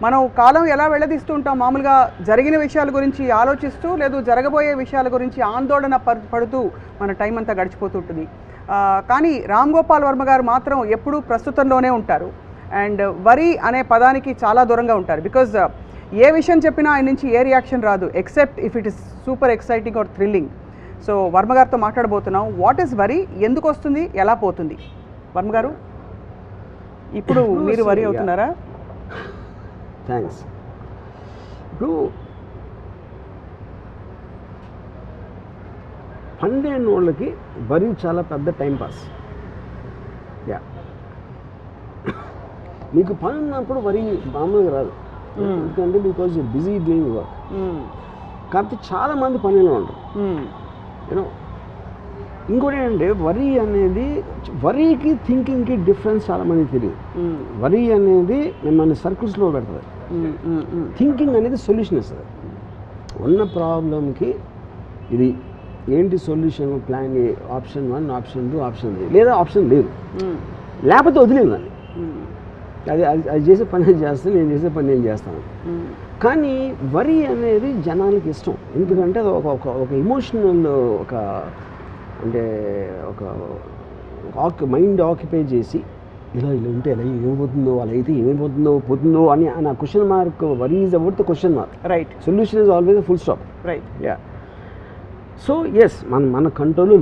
మనం కాలం ఎలా వెళ్ళదీస్తూ ఉంటాం మామూలుగా జరిగిన విషయాల గురించి ఆలోచిస్తూ లేదు జరగబోయే విషయాల గురించి ఆందోళన పడుతూ మన టైం అంతా గడిచిపోతుంటుంది. కానీ రామ్ గోపాల్ వర్మ గారు మాత్రం ఎప్పుడూ ప్రస్తుతంలోనే ఉంటారు అండ్ వరి అనే పదానికి చాలా దూరంగా ఉంటారు. బికాజ్ ఏ విషయం చెప్పినా ఆయన నుంచి ఏ రియాక్షన్ రాదు except if it is super exciting or thrilling. So Varma గారితో మాట్లాడబోతున్నాం. వాట్ ఈస్ వరి, ఎందుకు వస్తుంది, ఎలా పోతుంది? వర్మ గారు, ఇప్పుడు మీరు వరి అవుతున్నారా? థ్యాంక్స్. ఇప్పుడు పన్నెండు వాళ్ళకి వరి చాలా పెద్ద టైంపాస్. యా, మీకు పని ఉన్నప్పుడు వరి మామూలుగా రాదు, ఎందుకంటే because you're busy doing work. కాకపోతే చాలామంది పనిలో ఉంటారు. యూనో, ఇంకోటి ఏంటంటే వరి అనేది, వరికి థింకింగ్కి డిఫరెన్స్ చాలామంది తెలియదు. వరి అనేది మిమ్మల్ని సర్కిల్స్లో పెడుతుంది, థింకింగ్ అనేది సొల్యూషన్ ఇస్తుంది. ఉన్న ప్రాబ్లంకి ఇది ఏంటి solution, plan A, option 1, option 2, option 3, లేదా ఆప్షన్ లేదు, లేకపోతే వదిలేదు దాన్ని. అది చేసే పని చేస్తాను, నేను చేసే పని నేను చేస్తాను. కానీ వరి అనేది జనాలకి ఇష్టం, ఎందుకంటే అది ఒక ఇమోషనల్, ఒక అంటే ఒక మైండ్ ఆక్యుపై చేసి ఇలా ఉంటే ఎలా ఏమైపోతుందో, అలా అయితే ఏమైపోతుందో పోతుందో అని ఆ question mark. Worry is about the question mark. Right. Solution is always full stop. Right. Yeah. So yes, మన కంట్రోల్లో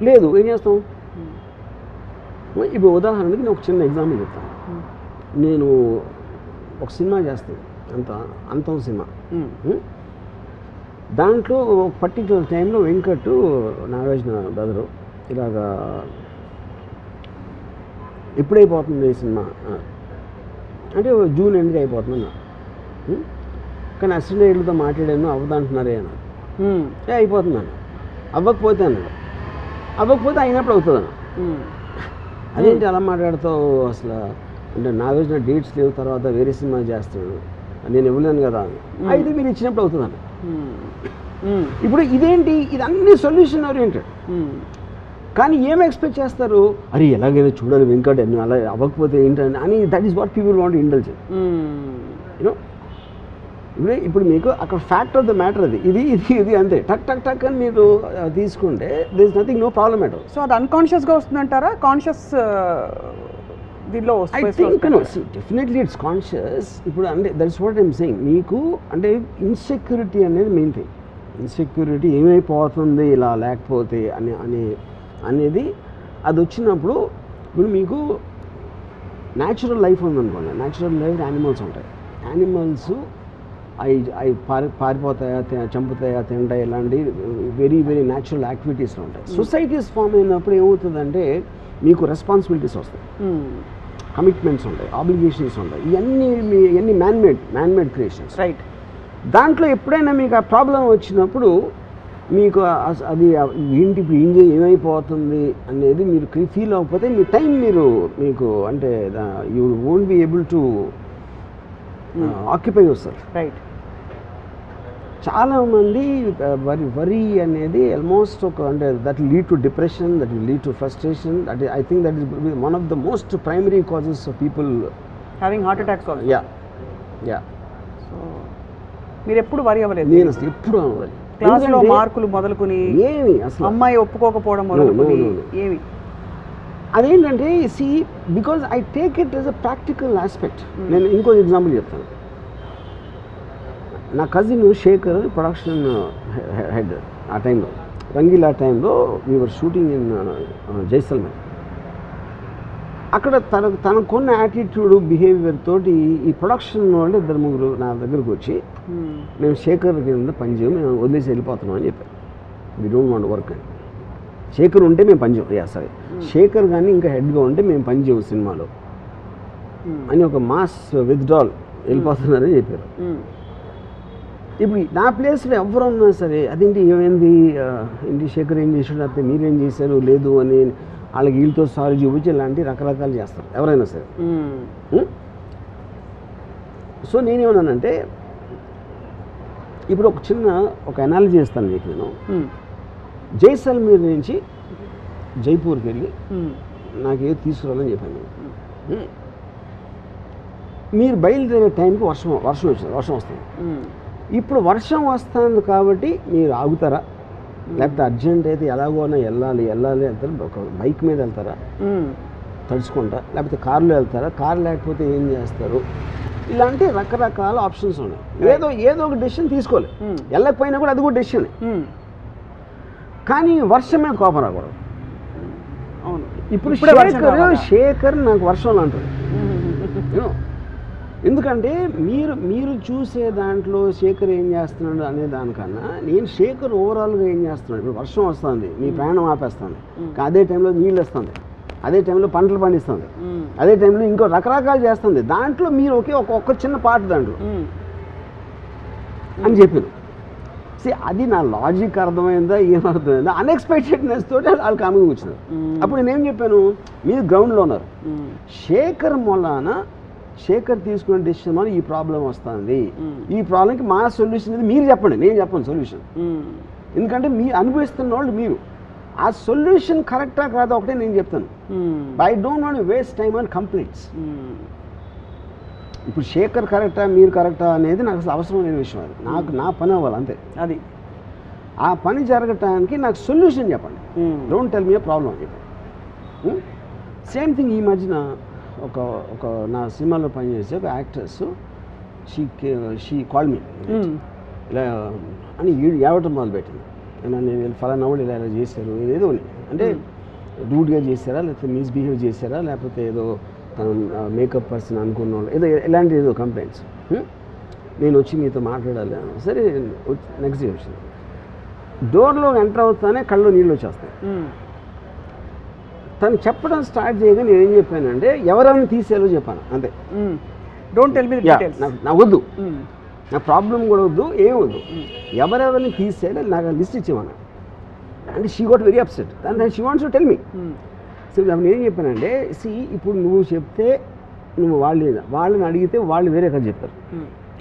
లేదు ఏం చేస్తాం? ఇప్పుడు ఉదాహరణకి నేను ఒక చిన్న ఎగ్జాంపుల్ చెప్తాను. నేను ఒక సినిమా చేస్తాను, అంతం సినిమా. దాంట్లో ఒక పర్టికులర్ టైంలో వెంకట్, నాగార్జున బ్రదరు ఇలాగా ఎప్పుడైపోతుంది ఈ సినిమా అంటే జూన్ ఎండ్కి అయిపోతుంది. కానీ అసిస్టెంట్ డైరెక్టర్తో మాట్లాడాను, అవ్వదంటున్నారే అన్నారు. అయిపోతున్నాను, అవ్వకపోతే అన్నాడు. అవ్వకపోతే అయినప్పుడు అవుతుంది అన్న. అదేంటి అలా మాట్లాడుతావు అసలు అంటే, నాగార్జున డేట్స్ లేవు, తర్వాత వేరే సినిమా చేస్తాడు, నేను ఇవ్వలేను కదా అని. అయితే మీరు ఇచ్చినప్పుడు అవుతుందన్న. ఇప్పుడు ఇదేంటి, ఇదన్నీ సొల్యూషన్ ఓరియంటెడ్. కానీ ఏం ఎక్స్పెక్ట్ చేస్తారు, అరే ఎలాగైనా చూడాలి వెంకట్ అని, అలా అవ్వకపోతే ఏంటని అని. That is what people want indulge. You know, ఇప్పుడు మీకు అక్కడ ఫ్యాక్ట్ ఆఫ్ ద మ్యాటర్ అది, ఇది అంతే. టక్ అని మీరు తీసుకుంటే there is nothing, no problem at all. So అది అన్కాన్షియస్గా వస్తుందంటారా, కాన్షియస్ దీనిలో? I think no, definitely it's conscious. ఇప్పుడు అంటే దట్స్ వాట్ ఐమ్ సెయింగ్. మీకు అంటే ఇన్సెక్యూరిటీ అనేది మెయిన్ థింగ్. ఇన్సెక్యూరిటీ ఏమైపోతుంది ఇలా లేకపోతే అనేది అది వచ్చినప్పుడు, ఇప్పుడు మీకు న్యాచురల్ లైఫ్ ఉందనుకోండి. న్యాచురల్ లైఫ్ యానిమల్స్ ఉంటాయి. యానిమల్స్ అవి పారిపోతాయా, చంపుతాయా, తింటాయి, ఇలాంటి వెరీ వెరీ న్యాచురల్ యాక్టివిటీస్లో ఉంటాయి. సొసైటీస్ ఫామ్ అయినప్పుడు ఏమవుతుందంటే మీకు రెస్పాన్సిబిలిటీస్ వస్తాయి, కమిట్మెంట్స్ ఉంటాయి, ఆబ్లిగేషన్స్ ఉంటాయి. ఇవన్నీ మ్యాన్మేడ్ క్రియేషన్స్. రైట్. దాంట్లో ఎప్పుడైనా మీకు ఆ ప్రాబ్లం వచ్చినప్పుడు మీకు అది ఏంటి ఇప్పుడు ఏమైపోతుంది అనేది మీరు ఫీల్ అవ్వకపోతే మీ టైం మీకు అంటే you won't be able to occupy yourself. Right. చాలామంది వరీ అనేది ఆల్మోస్ట్ అంటే that lead to depression, that will lead to frustration. That I think that is one of the most primary causes of people having heart attacks also. Yeah. So మీరు ఎప్పుడు వరి అవ్వలేదు? నేను అసలు ఎప్పుడు అవ్వాలి. క్లాస్లో మార్కులు మొదలుకొని ఏమి అసలు అమ్మాయి ఒప్పుకోకపోవడం మొదలుకొని ఏమి అదేంటంటే see because I take it as a practical aspect. నేను ఇంకో ఎగ్జాంపుల్ చెప్తాను. నా కజిన్ శేఖర్ ప్రొడక్షన్ హెడ్ ఆ టైంలో, రంగీలా టైంలో వీఆర్ షూటింగ్ ఇన్ జైసల్మేర్. అక్కడ తనకున్న యాటిట్యూడ్, బిహేవియర్ తోటి ఈ ప్రొడక్షన్ వాళ్ళు 2-3 నా దగ్గరకు వచ్చి, మేము శేఖర్ కింద పనిచేయం, మేము వదిలేసి వెళ్ళిపోతున్నాం అని చెప్పారు. వీ డోంట్ వాంట్ వర్క్ అని. శేఖర్ ఉంటే మేము పనిచేయం, సరే శేఖర్ కానీ ఇంకా హెడ్గా ఉంటే మేము పనిచేయం సినిమాలో అని ఒక మాస్ విత్డ్రాల్ వెళ్ళిపోతున్నారని చెప్పారు. ఇప్పుడు నా ప్లేస్లో ఎవరున్నా సరే అదేంటి ఏమైంది, ఏంటి శేఖర్ ఏం చేసాడు, అయితే మీరేం చేశారు లేదు అని వాళ్ళకి వీళ్ళతో సారీ చూపించి ఇలాంటి రకరకాలు చేస్తారు ఎవరైనా సరే. సో నేనేమన్నానంటే, ఇప్పుడు ఒక అనాలజీ చేస్తాను మీకు. నేను జైసల్మేర్ నుంచి జైపూర్కి వెళ్ళి నాకేదో తీసుకురావాలని చెప్పాను. మీరు బయలుదేరే టైంకి వర్షం వస్తుంది. ఇప్పుడు వర్షం వస్తుంది కాబట్టి మీరు ఆగుతారా, లేకపోతే అర్జెంట్ అయితే ఎలాగోనా వెళ్ళాలి వెళ్తారు, ఒక బైక్ మీద వెళ్తారా తడుచుకుంటా, లేకపోతే కారులో వెళ్తారా, కారు లేకపోతే ఏం చేస్తారు, ఇలాంటి రకరకాల ఆప్షన్స్ ఉన్నాయి. ఏదో ఒక డెసిషన్ తీసుకోవాలి. వెళ్ళకపోయినా కూడా అది కూడా డెసిషన్. కానీ వర్షం మీద కోపం రాకూడదు. ఇప్పుడు శేఖర్ నాకు వర్షంలో అంటాడు. ఎందుకంటే మీరు చూసే దాంట్లో శేఖర్ ఏం చేస్తున్నాడు అనే దానికన్నా నేను శేఖర్ ఓవరాల్గా ఏం చేస్తున్నాడు. ఇప్పుడు వర్షం వస్తుంది, మీ ప్రయాణం ఆపేస్తుంది, అదే టైంలో నీళ్ళు వస్తుంది, అదే టైంలో పంటలు పండిస్తుంది, అదే టైంలో ఇంకో రకరకాలు చేస్తుంది. దాంట్లో మీరు ఒక్క చిన్న పార్ట్ దాంట్లో అని చెప్పాను. అది నా లాజిక్ అర్థమైందా ఏమర్థమైందా, అన్ఎక్స్పెక్టెడ్నెస్ తోటి వాళ్ళు కామెంట్ కూర్చున్నారు. అప్పుడు నేనేం చెప్పాను, మీరు గ్రౌండ్లో ఉన్నారు, శేఖర్ మూలాన శేఖర్ తీసుకునే డెసిషన్ వల్ల ఈ ప్రాబ్లం వస్తుంది, ఈ ప్రాబ్లంకి మా సొల్యూషన్ ఇది మీరు చెప్పండి, నేను చెప్పను సొల్యూషన్. ఎందుకంటే మీ అనుభవిస్తున్న వాళ్ళు మీరు, ఆ సొల్యూషన్ కరెక్టా కాదా ఒకటే నేను చెప్తాను. I don't want waste time on complaints. ఇప్పుడు శేఖర్ కరెక్టా మీరు కరెక్టా అనేది నాకు అసలు అవసరం లేని విషయం. అది నా పని అవ్వాలి అంతే. అది ఆ పని జరగటానికి నాకు సొల్యూషన్ చెప్పండి, డోంట్ టెల్ మీ ప్రాబ్లం అని చెప్పండి. సేమ్ థింగ్ ఈ మధ్యన ఒక నా సినిమాలో పనిచేసే ఒక యాక్ట్రెస్ షీ కాల్ మీ ఇలా అని ఏడవటం మొదలుపెట్టింది. నేను ఫలానా వాళ్ళు ఇలా చేశారు, ఏదో అంటే రూడ్గా చేశారా, లేకపోతే మిస్బిహేవ్ చేశారా, లేకపోతే ఏదో తను మేకప్ పర్సన్ అనుకున్న వాళ్ళు ఇలాంటి ఏదో కంప్లైంట్స్. నేను వచ్చి మీతో మాట్లాడాలి. సరే నెక్స్ట్ డే వచ్చింది, డోర్లో ఎంటర్ అవుతానే కళ్ళు నీళ్ళు వచ్చేస్తాయి. తను చెప్పడం స్టార్ట్ చేయగా నేను ఏం చెప్పానంటే ఎవరెవరిని తీసేయాలో చెప్పాను అంతే. Don't tell me details. నాకు వద్దు, నా ప్రాబ్లం కూడా వద్దు, ఏం వద్దు, ఎవరెవరిని తీసేయాలో నాకు లిస్ట్ ఇచ్చేవాను. అంటే she got very upset and she wants to tell me. So నేనేం చెప్పానంటే, ఇప్పుడు నువ్వు చెప్తే నువ్వు వాళ్ళని అడిగితే వాళ్ళు వేరే కథ చెప్తారు.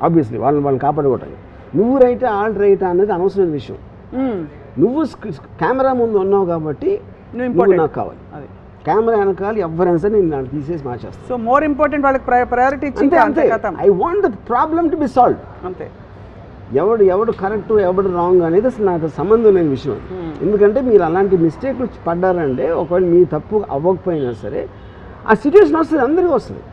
ఆబ్వియస్లీ వాళ్ళని కాపాడుకోవటానికి నువ్వు రైటా వాళ్ళు రైటా అనేది అనవసరమైన విషయం. నువ్వు కెమెరా ముందు ఉన్నావు కాబట్టి నువ్వు నాకు కావాలి. కెమెరా వెనకాల ఎవరైనా సరే నేను నాకు తీసేసి మార్చేస్తాను. సో మోర్ ఇంపార్టెంట్ వాళ్ళకి ప్రయారిటీ ఇచ్చింది. I want the problem to be solve. అంతే. ఎవడు కరెక్ట్ ఎవడు రాంగ్ అనేది అసలు నాకు సంబంధం లేని విషయం. ఎందుకంటే మీరు అలాంటి మిస్టేక్లు పడ్డారంటే ఒకవేళ మీ తప్పు అవ్వకపోయినా సరే ఆ సిచ్యువేషన్ వస్తుంది, అందరికీ వస్తుంది.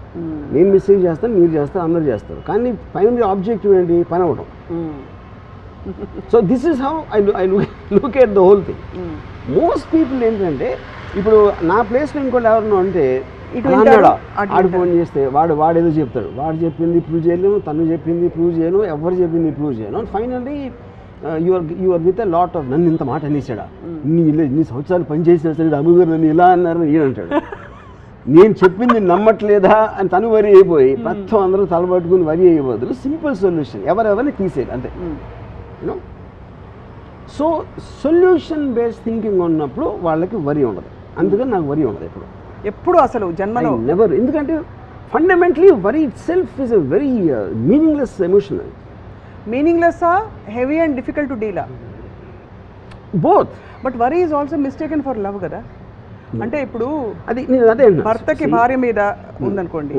నేను మిస్టేక్ చేస్తాను, మీరు చేస్తారు, అందరూ చేస్తారు, కానీ ఫైనల్ ఆబ్జెక్టివ్ ఏంటి, పని అవ్వడం. So this is how I look at the whole thing. Most people ఏంటంటే ఇప్పుడు నా ప్లేస్లో ఇంకోటి ఎవరన్నా అంటే ఆడు ఫోన్ చేస్తే వాడేదో చెప్తాడు, వాడు చెప్పింది ప్రూవ్ చేయలేము, తను చెప్పింది ప్రూవ్ చేయను, ఎవరు చెప్పింది ప్రూవ్ చేయను. Finally your with a lot of నన్ను ఇంత మాట అనేసాడా, ఇన్ని సంవత్సరాలు పనిచేసినా సరే అమ్మగారు నన్ను ఇలా అన్నారని ఈయన అంటాడు. నేను చెప్పింది నమ్మట్లేదా అని తను వరి అయిపోయి మొత్తం అందరూ తలబట్టుకుని వరి అయ్యే బదులు సింపుల్ సొల్యూషన్ ఎవరెవరిని తీసేది అంతే. You know, so solution based thinking ఉన్నప్పుడు వాళ్ళకి వరి ఉండదు. అందుకని నాకు వరి ఉండదు ఎప్పుడు అసలు జన్మలో నెవర్. ఎందుకంటే ఫండమెంటలీ వరి it self is a very meaningless emotion. Meaningless, heavy and difficult to deal, both. But worry is also mistaken for love కదా. అంటే ఇప్పుడు అదే భర్తకి భార్య మీద ఉందనుకోండి,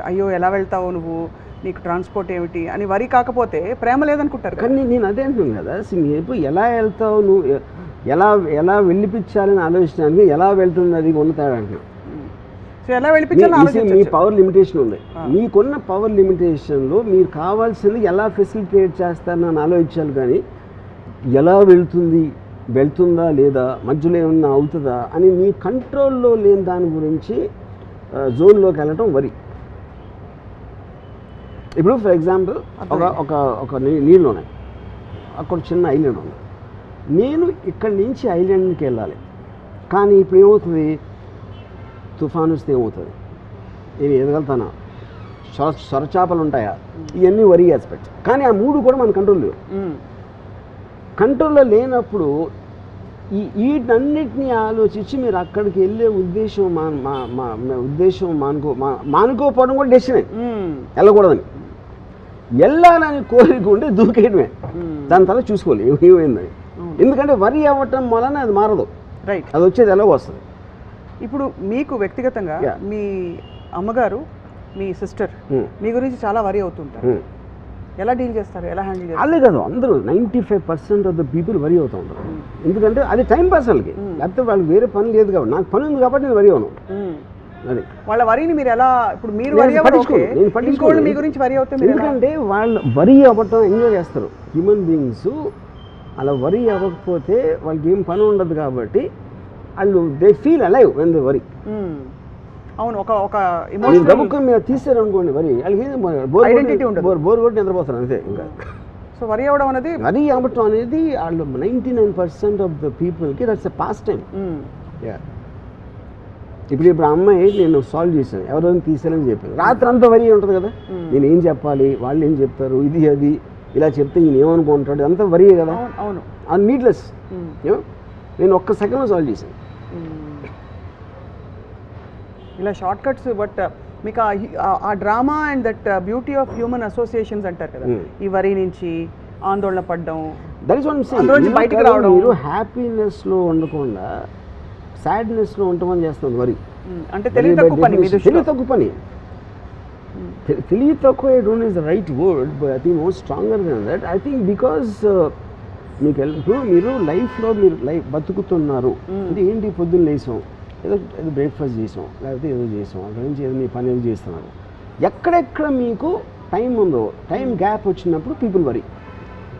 అయ్యో ఎలా వెళ్తావు నువ్వు, నీకు ట్రాన్స్పోర్ట్ ఏమిటి అని వరి కాకపోతే ప్రేమ లేదనుకుంటారు. కానీ నేను అదే అంటున్నాను కదా, ఇప్పుడు ఎలా వెళ్తావు నువ్వు, ఎలా వెళ్ళిపించాలని ఆలోచించడానికి ఎలా వెళ్తుంది అది ఉన్న తేడా అంటున్నాను. సో ఎలా వెళ్ళిపించాలి, మీ పవర్ లిమిటేషన్ ఉంది. మీకున్న పవర్ లిమిటేషన్లో మీరు కావాల్సింది ఎలా ఫెసిలిటేట్ చేస్తారని అని ఆలోచించాలి. కానీ ఎలా వెళ్తుందా లేదా, మధ్యలో ఏమన్నా అవుతుందా అని మీ కంట్రోల్లో లేని దాని గురించి జోన్లోకి వెళ్ళటం వరి. ఇప్పుడు ఫర్ ఎగ్జాంపుల్ ఒక నీళ్ళు ఉన్నాయి, అక్కడ చిన్న ఐలాండ్ ఉంది, నేను ఇక్కడి నుంచి ఐలాండ్కి వెళ్ళాలి. కానీ ఇప్పుడు ఏమవుతుంది, తుఫాను వస్తే ఏమవుతుంది, నేను ఎదగలుగుతానా, సొరచాపలు ఉంటాయా, ఇవన్నీ వరి ఆస్పెక్ట్స్. కానీ ఆ మూడు కూడా మన కంట్రోల్ లేవు. కంట్రోల్లో లేనప్పుడు వీటన్నిటినీ ఆలోచించి మీరు అక్కడికి వెళ్ళే ఉద్దేశం మానుకోపోవడం కూడా డెసిషనే, వెళ్ళకూడదని. వెళ్ళాలని కోరిక ఉంటే దూకేయడమే, దాని తల చూసుకోవాలి ఏమైందని. ఎందుకంటే వరి అవ్వటం వలన అది మారదు, రైట్, అది వచ్చేది ఎలాగో వస్తుంది. ఇప్పుడు మీకు వ్యక్తిగతంగా మీ అమ్మగారు మీ సిస్టర్ మీ గురించి చాలా వరి అవుతుంటారు. ఎలా డీల్ చేస్తారు, ఎలా హ్యాండిల్ చేస్తారు? అదే కాదు, అందరూ 95% ఆఫ్ ద పీపుల్ వరి అవుతూ ఉంటారు. ఎందుకంటే అది టైం పాస్ వాళ్ళకి, లేకపోతే వాళ్ళకి వేరే పని లేదు కాబట్టి. నాకు పని ఉంది కాబట్టి నేను వరి అవును. అది వాళ్ళ వరిని మీరు ఎలా, ఇప్పుడు మీరు వరి అవ్వరు, మీ గురించి వరి అవుతే ఎందుకంటే వాళ్ళు వరి అవ్వటం ఎంజాయ్ చేస్తారు. హ్యూమన్ బీయింగ్స్ అలా వరి అవ్వకపోతే వాళ్ళకి ఏం పని ఉండదు కాబట్టి వాళ్ళు they feel alive when they వరి. అవును, ఒక ఎమోషనల్ గబుక్కం మీద తీసారు అనుకోండి వరి, వాళ్ళకి ఐడెంటిటీ ఉండదు, బోర్ కొట్టి నిద్రపోతారు అంతే. ఇంకా సో వరి అవ్వడం అనేది, వరి అవ్వటం అనేది వాళ్ళు 99% ఆఫ్ ద పీపుల్కి దట్స్ ఎ పాస్ టైం. ఇప్పుడు అమ్మాయి నేను సాల్వ్ చేశాను, ఎవరైనా తీసారని చెప్పాను, రాత్రి అంతా వరి ఉంటుంది కదా, నేను ఏం చెప్పాలి, వాళ్ళు ఏం చెప్తారు, ఇది అది ఇలా చెప్తే ఈయన ఏమనుకుంటాడు, అంతా వరియే కదా. అవును, అది నీడ్లెస్. నేను ఒక్క సెకండ్లో సాల్వ్ చేశాను. ఇలా షార్ట్ కట్స్. బట్ మీకు ఆ drama and that beauty of human associations అంటారు కదా, ఈ వరి నుంచి ఆందోళన పడ్డం, బయటకు రావడం, మీరు హ్యాపీనెస్లో ఉండకుండా సాడ్నెస్లో ఉండమని చేస్తుంది వరి. అంటే తెలివి తక్కువ పని. తెలివి తక్కువ పని, తెలివి తక్కువ I don't is the right word, but I think more stronger then that. I think because మీకు ఇప్పుడు మీరు లైఫ్లో మీరు బతుకుతున్నారు అంటే ఏంటి, పొద్దున్న లేసాం, ఏదో బ్రేక్ఫాస్ట్ చేసాం, లేకపోతే ఏదో చేసాం, అక్కడి నుంచి ఏదో మీ పని ఏదో చేస్తున్నారు. ఎక్కడెక్కడ మీకు టైం ఉందో, టైం గ్యాప్ వచ్చినప్పుడు పీపుల్ వరి,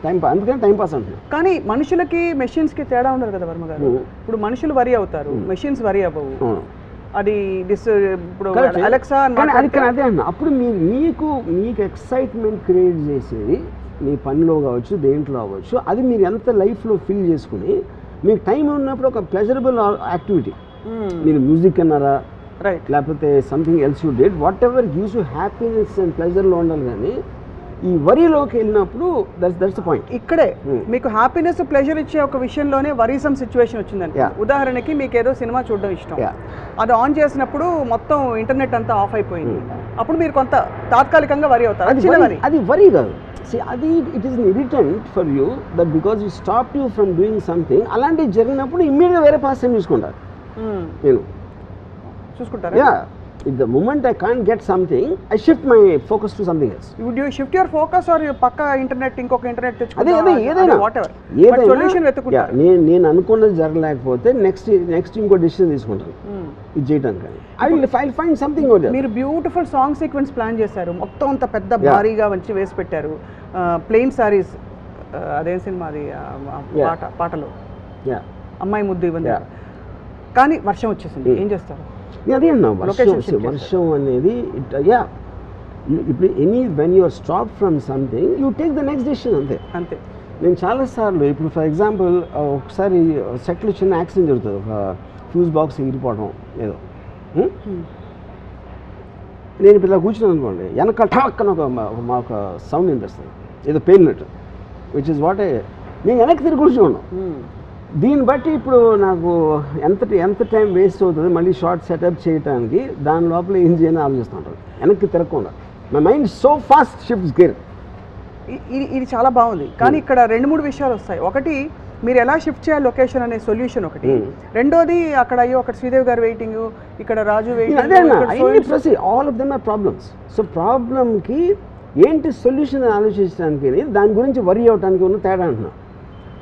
అందుకని టైం పాస్ అంటున్నారు. కానీ మనుషులకి మెషిన్స్కి తేడా ఉండదు కదా వర్మ గారు. ఇప్పుడు మనుషులు వరి అవుతారు, మెషిన్స్ వరి అవ్వవు. అది ఇప్పుడు అలెక్సా అదే అన్న. అప్పుడు మీకు ఎక్సైట్మెంట్ క్రియేట్ చేసేది మీ పనిలో కావచ్చు, దేంట్లో అవ్వచ్చు, అది మీరు ఎంత లైఫ్లో ఫీల్ చేసుకుని మీకు టైం ఉన్నప్పుడు ఒక ప్లెజరబుల్ యాక్టివిటీ, మీరు మ్యూజిక్ అన్నారా, రైట్, లేకపోతే something else you did, whatever gives you happiness and ప్లెజర్లో ఉండాలి. కానీ ఈ వరిలోకి వెళ్ళినప్పుడు దట్స్ ద పాయింట్. ఇక్కడే మీకు హ్యాపీనెస్ ప్లెజర్ ఇచ్చే ఒక విషయంలోనే వరీసమ్ సిచ్యువేషన్ వచ్చిందని. ఉదాహరణకి మీకు ఏదో సినిమా చూడడం ఇష్టం, అది ఆన్ చేసినప్పుడు మొత్తం ఇంటర్నెట్ అంతా ఆఫ్ అయిపోయింది, అప్పుడు మీరు కొంత తాత్కాలికంగా వరి అవుతారు. అది వరి కాదు, అది it is irritant for you that because you stop you from doing something. అలాంటివి జరిగినప్పుడు ఇమ్మీడియట్గా వేరే పాస్ టైం చూసుకుంటారు. నేను చూసుకుంటారు. If the moment I can't get something, I shift my focus to something else. Would you shift your focus or పక్క internet ఇంకొక internet తెచ్చుకుంటా? అదే ఏదైనా వాటెవర్ సొల్యూషన్ వెతుకుంటా. నేను అనుకున్నది జరగలేకపోతే నెక్స్ట్ ఇంకో డిసిషన్ తీసుకుంటాను ఇది చేయడానికి. I'll find something over there. మీరు బ్యూటిఫుల్ సాంగ్ సీక్వెన్స్ ప్లాన్ చేశారు, మొత్తం అంత పెద్ద భారీగా వచ్చి వేసి పెట్టారు. ప్లెయిన్ సారీస్, అదేం సినిమా అది, పాటలు అమ్మాయి ముద్దు ఇవ్వండి, కానీ వర్షం వచ్చేసింది, ఏం చేస్తారు? అదే అన్నా, వర్షం అనేది ఇప్పుడు when you are stop from something you take the next decision. అంతే. నేను చాలాసార్లు ఇప్పుడు ఫర్ ఎగ్జాంపుల్ ఒకసారి సెట్లో చిన్న యాక్సిడెంట్ జరుగుతుంది, ఒక ఫ్యూజ్ బాక్స్ ఎగిరిపోవడం ఏదో. నేను ఇప్పుడు ఇలా కూర్చున్నాను అనుకోండి, వెనక ఠాక్ అని ఒక సౌండ్ వినిపిస్తుంది, ఏదో పేలినట్టు, విచ్ ఇస్ వాట్ నేను వెనక్కి తిరిగి కూర్చోను. దీన్ని బట్టి ఇప్పుడు నాకు ఎంత టైం వేస్ట్ అవుతుంది మళ్ళీ షార్ట్ సెటప్ చేయడానికి, దాని లోపల ఏం చేయాలని ఆలోచిస్తుంటాను వెనక్కి తిరగకుండా. My mind so fast shifts gear. ఇది చాలా బాగుంది, కానీ ఇక్కడ 2-3 విషయాలు వస్తాయి. ఒకటి, మీరు ఎలా షిఫ్ట్ చేయాలి లొకేషన్ అనే సొల్యూషన్ ఒకటి. రెండోది, అక్కడ అయ్యో అక్కడ శ్రీదేవి గారు వెయిటింగ్, ఇక్కడ Raju waiting, all of them are problems. So ప్రాబ్లమ్కి ఏంటి సొల్యూషన్ ఆలోచించడానికి, దాని గురించి వరి అవడానికి ఉన్న తేడా అంటున్నా.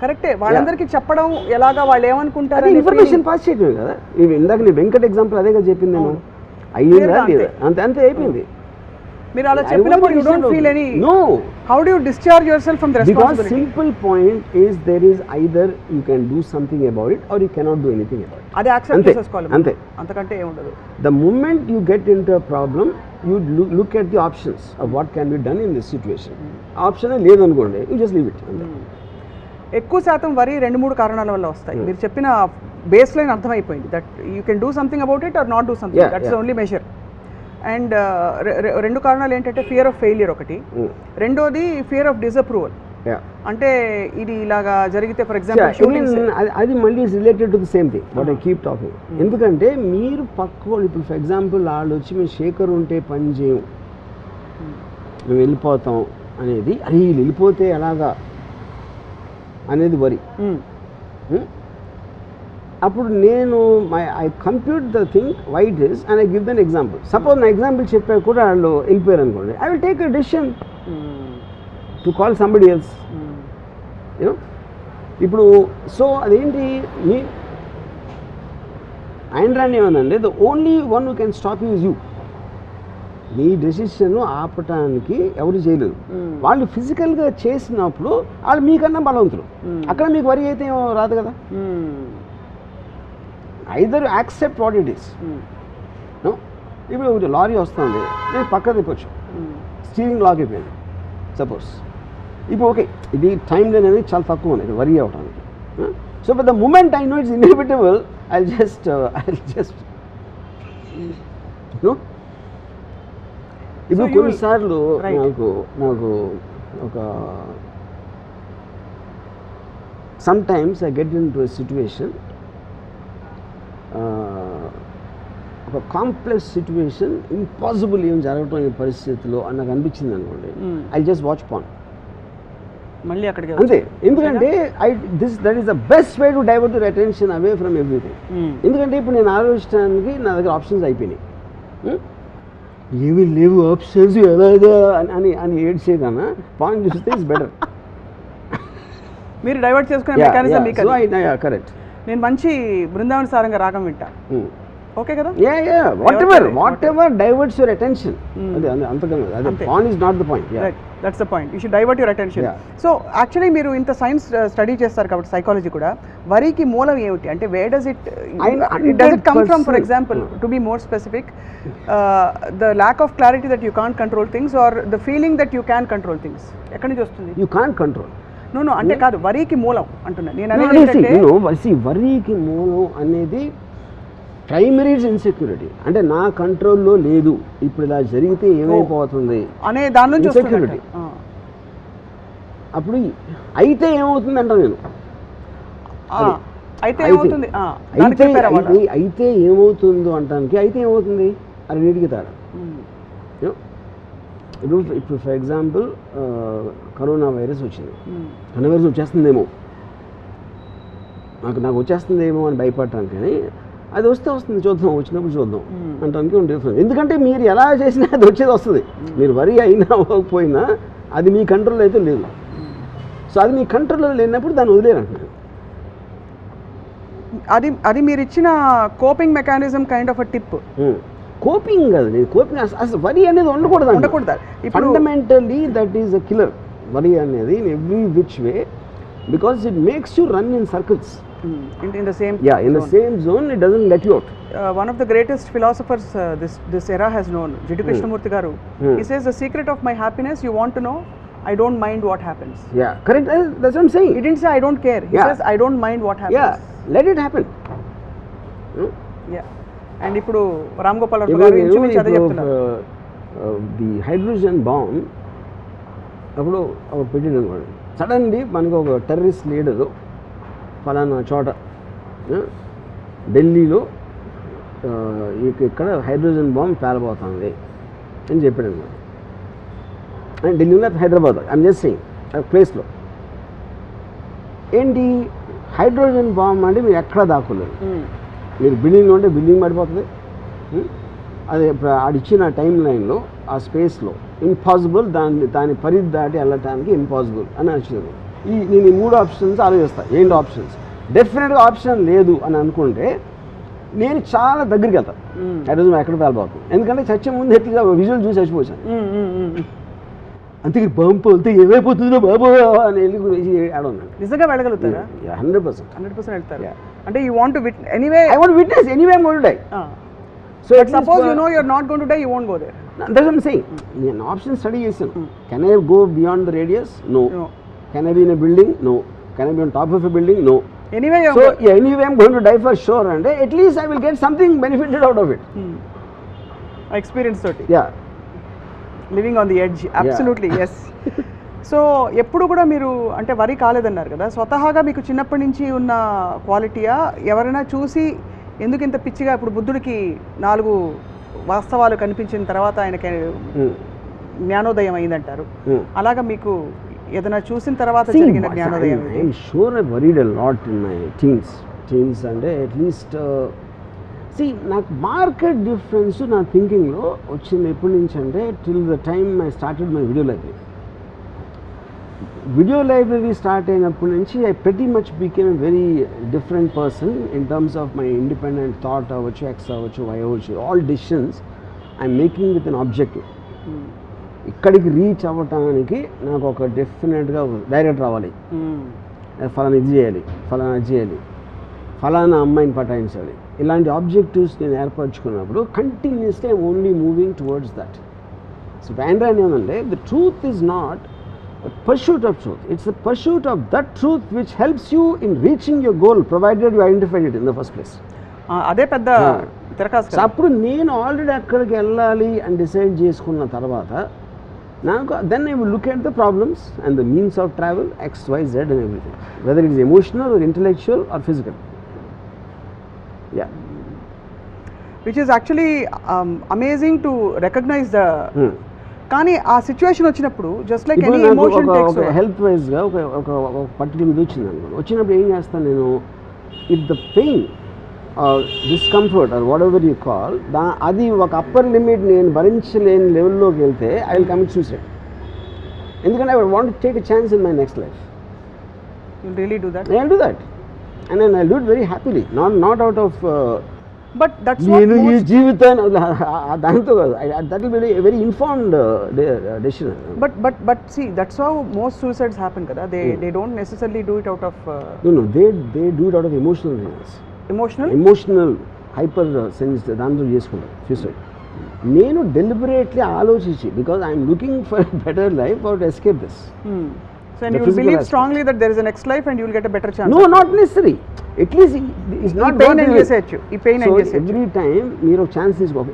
కరెక్టే, వాళ్ళందరికీ చెప్పడం ఎలాగా, వాళ్ళు ఏమనుకుంటారు, ఇన్ఫర్మేషన్ పాస్ చేయడం కదా. ఇందాక నీ వెంకట్ ఎగ్జాంపుల్ అదేగా చెప్పింది, నేను అయ్యిందా లేదా అంతే అయిపోయింది. మీరు అలా చెప్పినప్పుడు you don't feel any. No. How do you discharge yourself from the responsibility? Because simple point is there is either you can do something about it or you cannot do anything about it. అది accept చేసుకోవాలి, అంతకంటే ఏం ఉండదు. The moment you get into a problem you look at the options of what can be done in this situation. Option లేదు అనుకోండి, you just leave it. ఎక్కువ శాతం వరి 2-3 కారణాల వల్ల వస్తాయి. మీరు చెప్పిన బేస్ లైన్ అర్థమైపోయింది, that you can do something about it or not do something, that's only measure. And 2 కారణాలు ఏంటంటే ఫియర్ ఆఫ్ ఫెయిలియర్ ఒకటి, రెండోది ఫియర్ ఆఫ్ డిసప్రూవల్. అంటే ఇది ఇలాగా జరిగితే ఫర్ ఎగ్జాంపుల్ అది మళ్ళీ related to the same thing what I keep talking. ఎందుకంటే మీరు పక్క ఇప్పుడు ఫర్ ఎగ్జాంపుల్ వాళ్ళు వచ్చి మేము శేఖర్ ఉంటే పని చేయం, మేము వెళ్ళిపోతాం అనేది, అది వెళ్ళిపోతే ఎలాగా అనేది వరి. అప్పుడు నేను I compute the thing why it is and I give then example. Suppose నా ఎగ్జాంపుల్ చెప్పాక కూడా వాళ్ళు వెళ్ళిపోయారు అనుకోండి, I will take a decision to call somebody else. You know ఇప్పుడు సో అదేంటి మీ ఆయన రాని ఏమనండి, the only one who can stop you is you. మీ డెసిషన్ ఆపటానికి ఎవరు చేయలేదు. వాళ్ళు ఫిజికల్గా చేసినప్పుడు వాళ్ళు మీకన్నా బలవంతులు. అక్కడ మీకు వరి అయితే ఏమో రాదు కదా. Either accept what it is. ఇప్పుడు ఒకటి లారీ వస్తుంది, నేను పక్క తిప్పొచ్చు, స్టీరింగ్ లాక్ అయిపోయింది సపోజ్. ఇప్పుడు ఓకే, ఇది టైం లేని అనేది చాలా తక్కువ ఉంది వరి అవ్వడానికి. So but the moment I know it's inevitable, I just know. ఇప్పుడు కొన్నిసార్లు నాకు ఒక sometimes I get into a situation, ఒక కాంప్లెక్స్ సిచ్యువేషన్, ఇంపాసిబుల్ ఏం జరగటం ఈ పరిస్థితిలో అని నాకు అనిపించింది అనుకోండి, ఐ జస్ట్ వాచ్ పాన్ మళ్ళీ అక్కడికి అంతే. ఎందుకంటే that is the best way to divert your attention away from everything. ఎందుకంటే ఇప్పుడు నేను ఆలోచించడానికి నా దగ్గర ఆప్షన్స్ అయిపోయినాయి. ఏమీ లేవు ఆప్షన్స్ ఎలాగా అని అని ఏడ్చే కన్నా పాయింట్ చూస్తే ఇస్ బెటర్. మీరు డైవర్ట్ చేసుకునే మెకానిజం మీకు కరెక్ట్. నేను మంచి బృందావన సారంగా రాగం వింటా, ఓకే కదా. What ever diverts your attention, అదే అంతకన్నా అదే pan is not the point. That's the point, you should divert your attention. So actually మీరు ఇంత సైన్స్ స్టడీ చేస్తారు కాబట్టి సైకాలజీ కూడా, వరికి మూలం ఏమిటి అంటే where does it come from? For example, to be more specific, the lack of clarity that you can't control things or the feeling that you can control things, ఎక్కడి నుంచి వస్తుంది? You can't control. నో అంటే కాదు, వరికి మూలం అంటున్నా నేను అనేది. వరికి మూలం అనేది ప్రైమరీ ఇన్సెక్యూరిటీ. అంటే నా కంట్రోల్లో లేదు, ఇప్పుడు ఇలా జరిగితే ఏమైపోతుంది అనే దాని నుంచి ఇన్సెక్యూరిటీ. అప్పుడు అయితే ఏమవుతుంది అంట నేను, అయితే ఏమవుతుందో అంటానికి అయితే ఏమవుతుంది అది వీటికి తేడా. ఇప్పుడు ఫర్ ఎగ్జాంపుల్ కరోనా వైరస్ వచ్చింది, కరోనా వైరస్ వచ్చేస్తుందేమో, నాకు వచ్చేస్తుందేమో అని భయపడటానికి, కానీ అది వస్తే వస్తుంది, చూద్దాం, వచ్చినప్పుడు చూద్దాం అంటానికి ఉంది డిఫరెన్స్. ఎందుకంటే మీరు ఎలా చేసినా అది వచ్చేది వస్తుంది. మీరు వరి అయినా అవ్వకపోయినా అది మీ కంట్రోల్ అయితే లేదు. సో అది మీ కంట్రోల్లో లేనప్పుడు దాన్ని వదిలేరంటున్నాను. అది మీరు ఇచ్చిన coping mechanism kind of a tip. Coping కాదు, కోపింగ్ అసలు వరి అనేది ఉండకూడదు. Fundamentally that is a killer వరి అనేది in every which way, because it makes you run in circles. In the same same zone, it doesn't let you out. One of the greatest philosophers this era has known, Jiddu Krishnamurti garu, he says the secret of my happiness, you want to know, I don't mind what happens. Yeah, correct. That's what I'm saying. He didn't say I don't care, he says I don't mind what happens. Yeah, let it happen. Yeah. And ఇప్పుడు రామ్ గోపాల్ వర్మ గారు ఇంచుమించు అదే చెప్తున్నారు. The hydrogen bomb అప్పుడు పెట్టింది అనుకోండి, suddenly మనకు ఒక టెర్రరిస్ట్ లీడరు ఫలానా చోట ఢిల్లీలో ఇక్కడ హైడ్రోజన్ బాంబ్ పేలబోతుంది అని చెప్పాడు అనమాట. అండ్ ఢిల్లీలో హైదరాబాద్ ఐఎమ్ జస్ట్ సేయింగ్ ప్లేస్లో ఏంటి హైడ్రోజన్ బాంబ్ అంటే మీరు ఎక్కడ దాక్కోలేరు. మీరు బిల్డింగ్లో ఉంటే బిల్డింగ్ పడిపోతుంది. అది ఆడిచ్చిన టైం లైన్లో ఆ స్పేస్లో ఇంపాసిబుల్, దాని పరిధి దాటి వెళ్ళటానికి ఇంపాసిబుల్ అని వచ్చింది. నేను ఈ 3 ఆప్షన్స్ ఆలోచిస్తాను. ఏంటి ఆప్షన్స్? డెఫినెట్గా ఆప్షన్ లేదు అని అనుకుంటే నేను చాలా దగ్గరికి వెళ్తాను, హైడ్రోజన్ ఎక్కడ పేలబోతుంది. ఎందుకంటే చచ్చే ముందు ఎట్లా విజువల్ చూసి చచ్చిపోయాను. అంతే బాంబు వెళ్తే ఏమైపోతుందో బాబు అని వెళ్ళి ఆడన్నాను. నిజంగా వెళ్ళగలుగుతారా? 100% వెళ్తారు. అంటే you want to witness anyway. I want witness anyway I want to die. So suppose you know you are not going to die, you won't go there. That's what I am saying. నేను option study చేశాను. Can I go beyond the radius? No. Can I be in a building? No. Can I be on top of a building? No. Anyway, anyway I'm going to die for sure, and at least I will get something benefited out of it. Experience toti. Yeah. Living on the edge. Absolutely, yes. So ఎప్పుడు కూడా మీరు అంటే వరి కాలేదన్నారు కదా, స్వతహాగా మీకు చిన్నప్పటి నుంచి ఉన్న క్వాలిటీయా, ఎవరైనా చూసి ఎందుకు ఇంత పిచ్చిగా, ఇప్పుడు బుద్ధుడికి 4 వాస్తవాలు కనిపించిన తర్వాత ఆయనకి జ్ఞానోదయం అయిందంటారు, అలాగా మీకు ఏదైనా చూసిన తర్వాత జరిగిన జ్ఞానోదయం? I'm sure I worried a lot in my teens. Changes అంటే అట్లీస్ట్ నాకు మార్కెట్ డిఫరెన్స్ నా థింకింగ్లో వచ్చింది ఎప్పటి నుంచి అంటే till the time I started my video library start అయినప్పటి నుంచి I pretty much became a very different person in terms of my independent thought అవ్వచ్చు, ఎక్స్ అవ్వచ్చు, వై అవ్వచ్చు, all decisions I'm making with an objective. ఇక్కడికి reach అవ్వటానికి నాకు ఒక డెఫినెట్గా డైరెక్ట్ రావాలి, ఫలానా ఇది చేయాలి, ఫలానా అది చేయాలి, ఫలానా అమ్మాయిని పటాయించాలి, ఇలాంటి ఆబ్జెక్టివ్స్ నేను ఏర్పరచుకున్నప్పుడు continuously I'm only moving towards that. So బ్యాండ్రాన్ ఏమంటే the truth is not a pursuit of truth, it's a pursuit of that truth which helps you in reaching your goal provided you identified it in the first place. అదే పెద్ద తిరకాసు. అప్పుడు నేను already అక్కడికి వెళ్ళాలి అని decide చేసుకున్న తర్వాత నాకు then I will look at the problems and the means of travel XYZ and everything, whether it is emotional or intellectual or physical. Yeah, which is actually amazing to recognize the కానీ ఆ situation వచ్చినప్పుడు just like any emotion takes ఒక health వైజ్గా ఒక particular ఇది వచ్చింది అనుకోండి. వచ్చినప్పుడు ఏం చేస్తాను నేను, if the pain or discomfort or whatever you call అది ఒక అప్పర్ లిమిట్ నేను భరించలేని లెవెల్లోకి వెళ్తే ఐ విల్ కమిట్ సూసైడ్. ఎందుకంటే I want to take a chance in my next life. You really do that? I will do that and I will do it very happily, not out of but that's నేను ఈ జీవితాన్ని దాంతో కాదు, that will be very informed decision. But see that's how most suicides happen kada. They don't necessarily do it out of no they do it out of emotional reasons. emotional hyper sense దాంతో చేసుకుంటారు suicide. నేను deliberately ఆలోచించి because I'm looking for better life or to escape this. So and you will believe strongly that there is a next life and you will get a better chance. No, not necessary. At least it's not pain and research. So every time మీరు ఒక chance తీసుకో,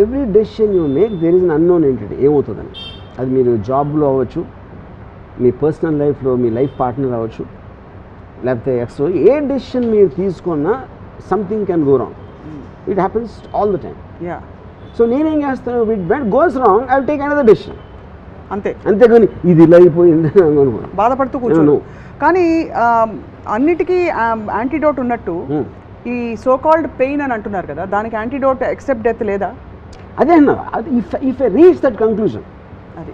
every decision you make there is an unknown entity. ఏమవుతుందని అది మీరు జాబ్లో అవ్వచ్చు, మీ personal లైఫ్లో మీ life partner అవ్వచ్చు, లేకపోతే ఎక్స్ట్రా ఏ డెసిషన్ మీరు తీసుకున్నా something can go wrong. It happens all the time. So నేనేం చేస్తాను, when it goes wrong I will take another decision. అంతేగాని ఇది ఇలా అయిపోయింది బాధపడుతూ కూర్చోను. కానీ అన్నిటికీ యాంటీడోట్ ఉన్నట్టు ఈ సో కాల్డ్ పెయిన్ అని అంటున్నారు కదా, దానికి యాంటీడోట్ ఎక్సెప్ట్ డెత్ లేదా? అదే అన్నా, if I reach that conclusion, అది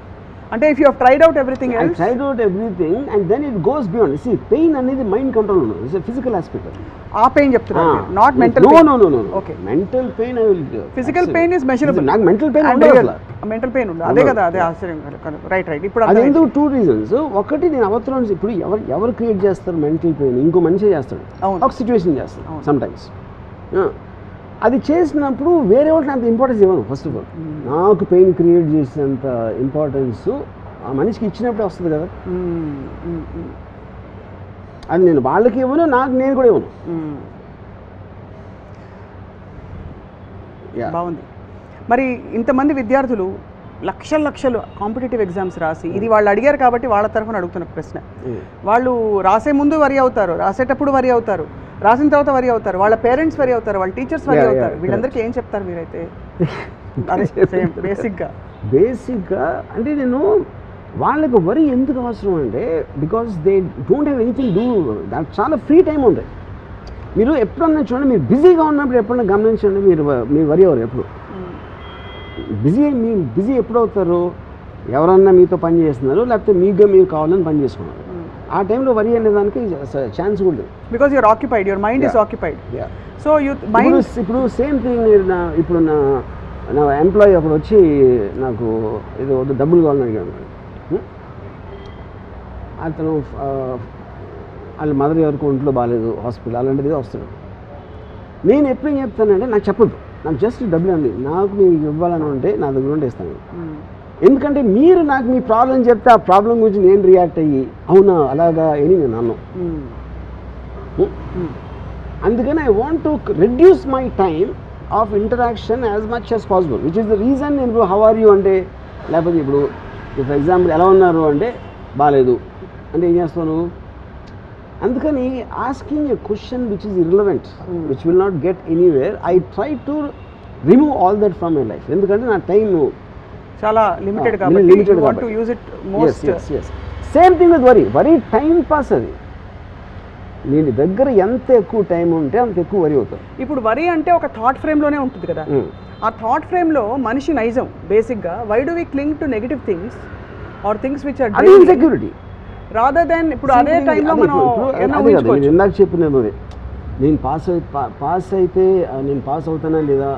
అంటే if you have tried out everything else, tried out everything and then it goes beyond. See pain అనేది మైండ్ కంట్రోల్ ఉండదు, ఇట్స్ ఎ ఫిజికల్ ఆస్పెక్ట్. ఆ pain చెప్తున్నారు, not mental pain. No okay, mental pain I will, physical pain is measurable. నాకు mental pain ఉండదు, mental pain ఉండదు. అదే కదా, అదే ఆశ్చర్యం. రైట్. ఇప్పుడు అది ఎందుకు 2 reasons. ఒకటి నేను అవతరం, ఇప్పుడు ఎవరు క్రియేట్ చేస్తారు మెంటల్ పెయిన్? ఇంకో మనిషి చేస్తాడు, ఒక సిచ్యువేషన్ చేస్తాడు సమ్ టైమ్స్. అది చేసినప్పుడు వేరే వాళ్ళకి అంత ఇంపార్టెన్స్ ఇవ్వను. ఫస్ట్ ఆఫ్ ఆల్ నాకు పెయిన్ క్రియేట్ చేసేంత ఇంపార్టెన్స్ ఆ మనిషికి ఇచ్చినప్పుడే వస్తుంది కదా. అది నేను వాళ్ళకి ఇవ్వను, నేను కూడా ఇవ్వను. బాగుంది. మరి ఇంతమంది విద్యార్థులు లక్షలు కాంపిటేటివ్ ఎగ్జామ్స్ రాసి, ఇది వాళ్ళు అడిగారు కాబట్టి వాళ్ళ తరఫున అడుగుతున్న ప్రశ్న, వాళ్ళు రాసే ముందు వరి అవుతారు, రాసేటప్పుడు వరి అవుతారు, రాసిన తర్వాత వరి అవుతారు, వాళ్ళ పేరెంట్స్ వరి అవుతారు, వాళ్ళ టీచర్స్ వరి అవుతారు. వీళ్ళందరికీ ఏం చెప్తారు మీరైతే? బేసిక్గా అంటే నేను వాళ్ళకి వరి ఎందుకు అవసరం అంటే, because they don't have anything do, దానికి చాలా ఫ్రీ టైం ఉంది. మీరు ఎప్పుడన్నా చూడండి, మీరు బిజీగా ఉన్నప్పుడు ఎప్పుడన్నా గమనించండి, మీరు వరి అవ్వరు ఎప్పుడు. బిజీ ఎప్పుడు అవుతారు? ఎవరన్నా మీతో పని చేస్తున్నారు, లేకపోతే మీరు కావాలని పని చేసుకున్నారు. ఆ టైంలో వరి అనేదానికి ఛాన్స్ కూడా, because you're occupied, your mind is occupied. So ఇప్పుడు సేమ్ థింగ్. ఇప్పుడు నా ఎంప్లాయీ అప్పుడు వచ్చి నాకు ఏదో డబ్బులు కావాలని అడిగాను. అతను వాళ్ళ మదర్ ఎవరికి ఒంట్లో బాగాలేదు, హాస్పిటల్ అలాంటిది వస్తాడు. నేను ఎప్పుడేం చెప్తానంటే, నాకు చెప్పదు, నాకు జస్ట్ డబ్బులు అండి, నాకు మీకు ఇవ్వాలని ఉంటే నా దగ్గర ఉంటే ఇస్తాను. ఎందుకంటే మీరు నాకు మీ ప్రాబ్లం చెప్తే ఆ ప్రాబ్లం గురించి నేను రియాక్ట్ అయ్యి అవునా అలాగా అని నేను అన్నాను. అందుకని I want to reduce my time of interaction as much as possible, which is the reason. నేను ఇప్పుడు హౌ ఆర్ యూ అంటే, లేకపోతే ఇప్పుడు ఫర్ ఎగ్జాంపుల్ ఎలా ఉన్నారు అంటే బాగాలేదు అంటే ఏం చేస్తాను? అందుకని asking a question which is irrelevant, which will not get anywhere, I try to remove all that from my life. ఎందుకంటే నా టైం చాలా లిమిటెడ్ కాబట్టి you want to use it most. Same thing with worry time pass. అది నేను దగ్గర ఎంత ఎక్కువ time ఉంటే అంత ఎక్కువ వరి అవుతాను. ఇప్పుడు వరి అంటే ఒక థాట్ ఫ్రేమ్లోనే ఉంటుంది కదా, ఆ థాట్ ఫ్రేమ్లో మనిషి నైజం బేసిక్గా why do we cling to negative things or things which are insecurity rather than ఇప్పుడు అదే టైంలో మనం ఇందాక చెప్పినది అదే, నేను పాస్ అయితే నేను పాస్ అవుతానా లేదా,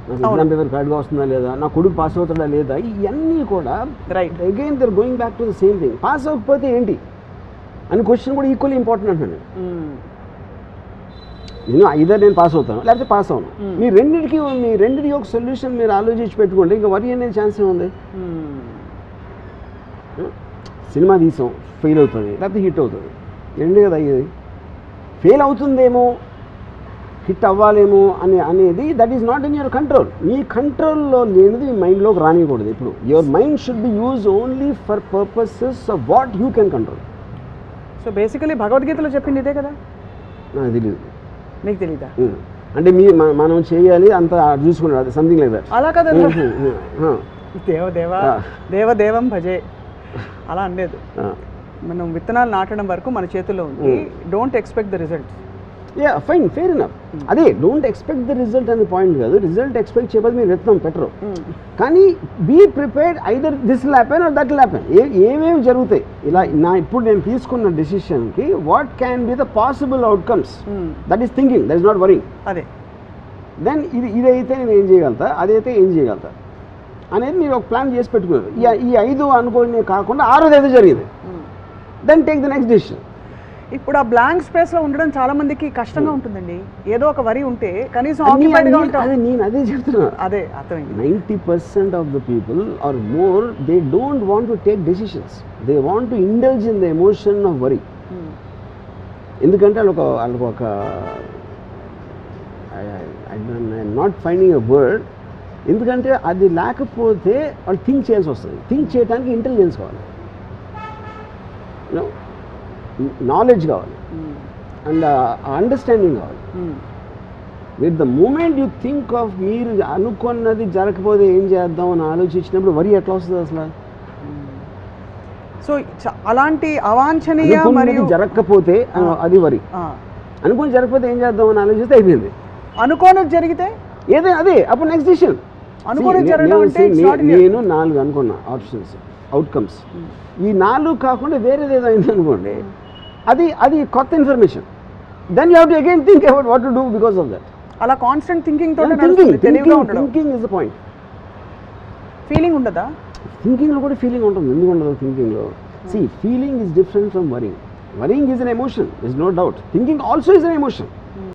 నాకు ఎగ్జామ్ పేపర్ కరెక్ట్గా వస్తుందా లేదా, నా కొడుకు పాస్ అవుతాడా లేదా, ఇవన్నీ కూడా again they're going back to the same thing. Pass అవ్వకపోతే ఏంటి అని క్వశ్చన్ కూడా ఈక్వల్లీ ఇంపార్టెంట్ అంటున్నాను. నేను ఐదర్ నేను పాస్ అవుతాను లేకపోతే పాస్ అవును. మీ రెండింటికి ఒక సొల్యూషన్ మీరు ఆలోచించి పెట్టుకోండి, ఇంకా వరి అనేది ఛాన్స్ ఏముంది. సినిమా తీసాం, ఫెయిల్ అవుతుంది లేకపోతే హిట్ అవుతుంది, రెండే కదా అయ్యేది. ఫెయిల్ అవుతుందేమో హిట్ అవ్వాలేమో అనేది that is not in your control. మీ కంట్రోల్లో లేనిది మీ మైండ్లోకి రానికూడదు. ఇప్పుడు your mind should be use only for purposes of what you can control. So basically భగవద్గీతలో చెప్పింది ఇదే కదా. నాకు తెలియదు. మీకు తెలీదా? అంటే మనం చేయాలి అంత చూసుకున్నాడు, అది సంథింగ్ లైక్ దట్. అలా కదా, దేవం భజే అలా అనలేదు. మనం విత్తనాలు నాటడం వరకు మన చేతుల్లో ఉంది. Don't expect the result. Fine, fair enough. అదే డోంట్ ఎక్స్పెక్ట్ ద రిజల్ట్ అనే పాయింట్ కాదు. రిజల్ట్ ఎక్స్పెక్ట్ చేయబోదు మీరు విత్తనం పెట్టరు, కానీ be prepared either this will happen or that will happen. ఏమేమి జరుగుతాయి ఇలా ఇప్పుడు నేను తీసుకున్న డెసిషన్కి what can be the possible outcomes, that is thinking, that is not worrying. అదే దెన్ ఇదైతే నేను ఏం చేయగలుగుతా, అదైతే ఏం చేయగలుగుతా అనేది మీరు ఒక ప్లాన్ చేసి పెట్టుకున్నారు. ఈ 5 అనుకోని కాకుండా 6ది ఏదో జరిగింది, then take the next decision. ఇప్పుడు ఆ బ్లాంక్ స్పేస్లో ఉండడం చాలా మందికి కష్టంగా ఉంటుందండి. ఏదో ఒక వరి ఉంటే కనీసం ఆక్యుపైడ్గా ఉంటాం. నేను అదే చెప్తున్నా. అదే అర్థమైంది. 90% of the people are more they don't want to take decisions, they want to indulge in the emotion of worry. ఎందుకంటే వాళ్ళకు ఒక I'm not finding a word, ఎందుకంటే అది లేకపోతే వాళ్ళు థింక్ చేయాల్సి వస్తుంది. థింక్ చేయడానికి ఇంటెలిజెన్స్ కావాలి, నాలెడ్జ్ కావాలి, అండ్ అండర్స్టాండింగ్ కావాలి. With the moment you think of మీరు అనుకున్నది జరగకపోతే ఏం చేద్దాం అని ఆలోచించినప్పుడు వరి ఎట్లా వస్తుంది అసలు? సో అలాంటి అవాంఛనీయ మరియు జరగకపోతే అది వరి, అనుకుని జరగకపోతే ఏం చేద్దాం అని ఆలోచిస్తే అయిపోయింది. అనుకోని జరిగితే ఏదైనా అదే అప్పుడు నెక్స్ట్ డిసిషన్. నేను 4 అనుకున్నా ఆప్షన్స్, అవుట్కమ్స్. ఈ 4 కాకుండా వేరేది ఏదో అయింది అనుకోండి, అది కొత్త information. Then you have to again think about what to do because of that. అలా constant thinking thinking is the point. Feeling ఉండదా? థింకింగ్లో కూడా ఫీలింగ్ ఉంటుంది. ఎందుకు ఉండదు థింకింగ్లో? Feeling is different from worrying. Worrying is an emotion, is no doubt. Thinking also is an emotion.